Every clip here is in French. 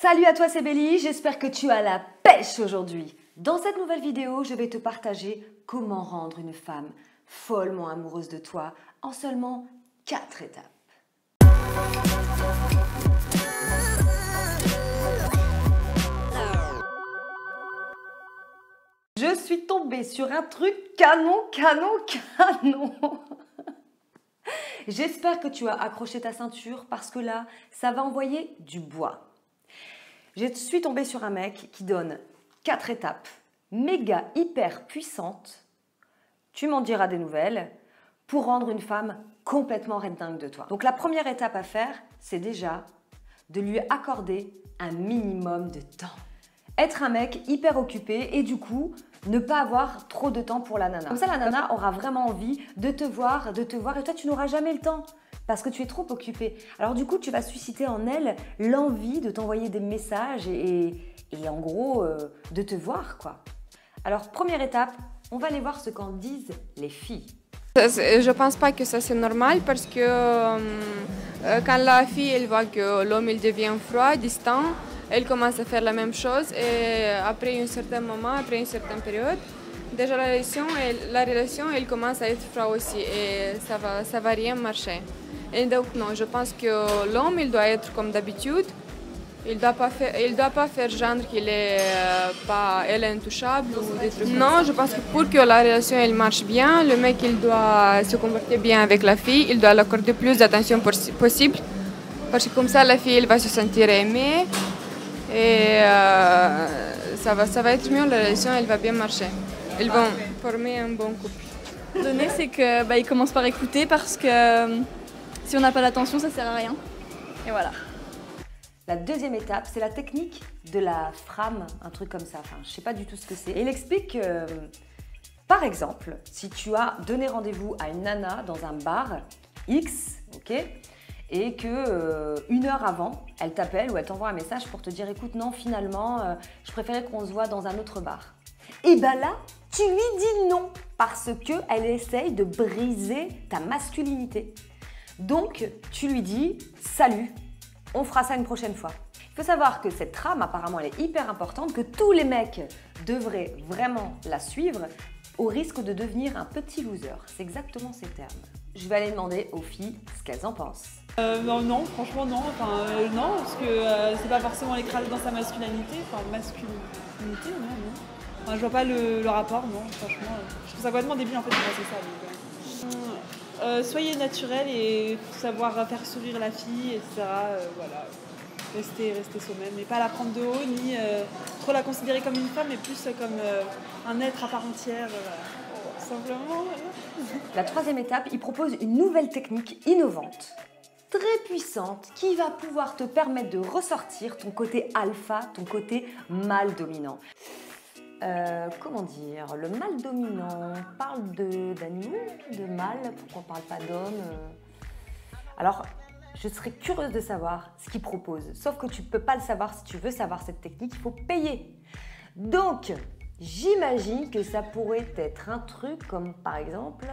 Salut à toi, c'est Bélie, j'espère que tu as la pêche aujourd'hui. Dans cette nouvelle vidéo, je vais te partager comment rendre une femme follement amoureuse de toi en seulement 4 étapes. Je suis tombée sur un truc canon. J'espère que tu as accroché ta ceinture parce que là, ça va envoyer du bois. Je suis tombée sur un mec qui donne 4 étapes méga hyper puissantes, tu m'en diras des nouvelles, pour rendre une femme complètement red dingue de toi. Donc la première étape à faire, c'est déjà de lui accorder un minimum de temps. Être un mec hyper occupé et du coup, ne pas avoir trop de temps pour la nana. Comme ça, la nana aura vraiment envie de te voir et toi, tu n'auras jamais le temps parce que tu es trop occupé. Alors du coup, tu vas susciter en elle l'envie de t'envoyer des messages et en gros, de te voir, quoi. Alors, première étape, on va aller voir ce qu'en disent les filles. Je pense pas que ça c'est normal parce que quand la fille elle voit que l'homme il devient froid, distant, elle commence à faire la même chose et après un certain moment, après une certaine période, déjà la relation elle commence à être froide aussi et ça va rien marcher. Et donc non, je pense que l'homme il doit être comme d'habitude. Il doit pas faire genre qu'il est elle est intouchable ou des trucs. Non, je pense que pour que la relation elle marche bien, le mec il doit se comporter bien avec la fille, il doit l'accorder plus d'attention possible, parce que comme ça la fille elle va se sentir aimée et ça va être mieux, la relation elle va bien marcher. Ils vont former un bon couple. Donné, c'est que il commence par écouter parce que si on n'a pas d'attention, ça sert à rien. Et voilà. La deuxième étape, c'est la technique de la frame, un truc comme ça. Enfin, je ne sais pas du tout ce que c'est. Et il explique que, par exemple, si tu as donné rendez-vous à une nana dans un bar X, ok, et que 1 heure avant, elle t'appelle ou elle t'envoie un message pour te dire « Écoute, non, finalement, je préférais qu'on se voit dans un autre bar. » Et bien là, tu lui dis non parce qu'elle essaye de briser ta masculinité. Donc, tu lui dis « Salut !» On fera ça une prochaine fois. Il faut savoir que cette trame, apparemment, elle est hyper importante, que tous les mecs devraient vraiment la suivre au risque de devenir un petit loser. C'est exactement ces termes. Je vais aller demander aux filles ce qu'elles en pensent. Non, franchement non. Non, parce que c'est pas forcément l'écraser dans sa masculinité. Masculinité, non. Enfin, je vois pas le rapport, non, franchement. Je trouve ça complètement débile en fait de penser ça. Soyez naturel et savoir faire sourire la fille, etc. Voilà. Rester soi-même, mais pas la prendre de haut, ni trop la considérer comme une femme, mais plus comme un être à part entière. Simplement. La troisième étape, il propose une nouvelle technique innovante, très puissante, qui va pouvoir te permettre de ressortir ton côté alpha, ton côté mâle dominant. Comment dire, le mâle dominant, on parle d'animaux, de mâle, pourquoi on ne parle pas d'hommes Alors, je serais curieuse de savoir ce qu'il propose, sauf que tu ne peux pas le savoir. Si tu veux savoir cette technique, il faut payer. Donc, j'imagine que ça pourrait être un truc comme, par exemple,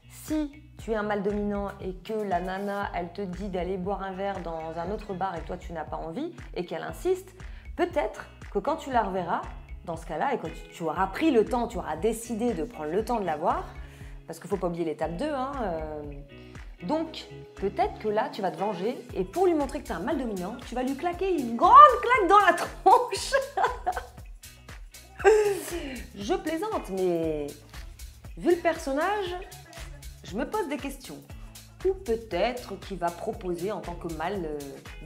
si tu es un mâle dominant et que la nana, elle te dit d'aller boire un verre dans un autre bar et toi, tu n'as pas envie et qu'elle insiste, peut-être que quand tu la reverras, dans ce cas-là, et quand tu auras pris le temps, tu auras décidé de prendre le temps de la voir, parce qu'il ne faut pas oublier l'étape 2, donc peut-être que là, tu vas te venger, et pour lui montrer que tu es un mâle dominant, tu vas lui claquer une grande claque dans la tronche. Je plaisante, mais vu le personnage, je me pose des questions. Ou peut-être qu'il va proposer en tant que mâle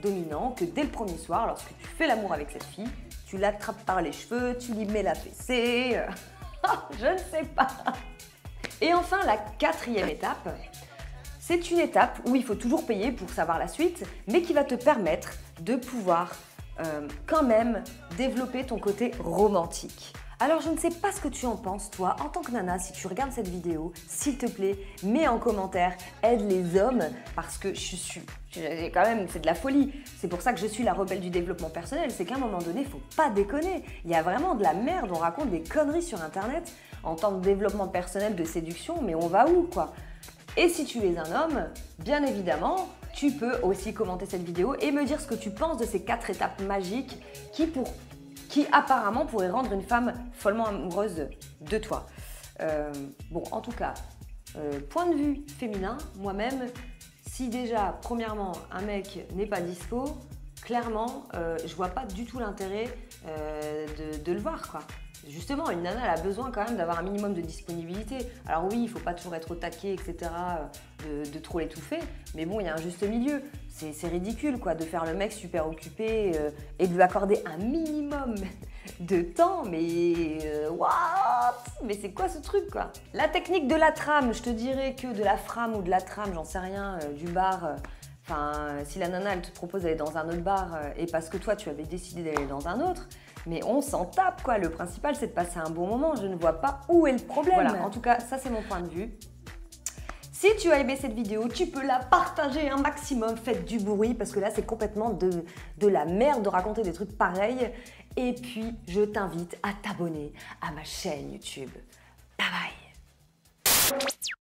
dominant que dès le premier soir, lorsque tu fais l'amour avec cette fille, tu l'attrapes par les cheveux, tu lui mets la fessée, je ne sais pas. Et enfin, la quatrième étape, c'est une étape où il faut toujours payer pour savoir la suite, mais qui va te permettre de pouvoir quand même développer ton côté romantique. Alors je ne sais pas ce que tu en penses toi, en tant que nana, si tu regardes cette vidéo, s'il te plaît, mets en commentaire, aide les hommes, parce que quand même, c'est de la folie. C'est pour ça que je suis la rebelle du développement personnel, c'est qu'à un moment donné, il ne faut pas déconner. Il y a vraiment de la merde, on raconte des conneries sur internet en tant que développement personnel de séduction, mais on va où quoi? Et si tu es un homme, bien évidemment, tu peux aussi commenter cette vidéo et me dire ce que tu penses de ces 4 étapes magiques qui apparemment pourraient rendre une femme follement amoureuse de toi. Bon, en tout cas, point de vue féminin, moi-même, si déjà, premièrement, un mec n'est pas dispo, clairement, je vois pas du tout l'intérêt de le voir, quoi. Justement, une nana, elle a besoin quand même d'avoir un minimum de disponibilité. Alors oui, il faut pas toujours être au taquet, etc., de trop l'étouffer, mais bon, il y a un juste milieu. C'est ridicule, quoi, de faire le mec super occupé et de lui accorder un minimum de temps, mais what? Mais c'est quoi ce truc, quoi? La technique de la trame, je te dirais que de la frame ou de la trame, j'en sais rien, du bar. Enfin, si la nana, elle te propose d'aller dans un autre bar et parce que toi, tu avais décidé d'aller dans un autre, mais on s'en tape, quoi. Le principal, c'est de passer un bon moment. Je ne vois pas où est le problème. Voilà, en tout cas, ça, c'est mon point de vue. Si tu as aimé cette vidéo, tu peux la partager un maximum. Faites du bruit parce que là, c'est complètement de la merde de raconter des trucs pareils. Et puis, je t'invite à t'abonner à ma chaîne YouTube. Bye bye.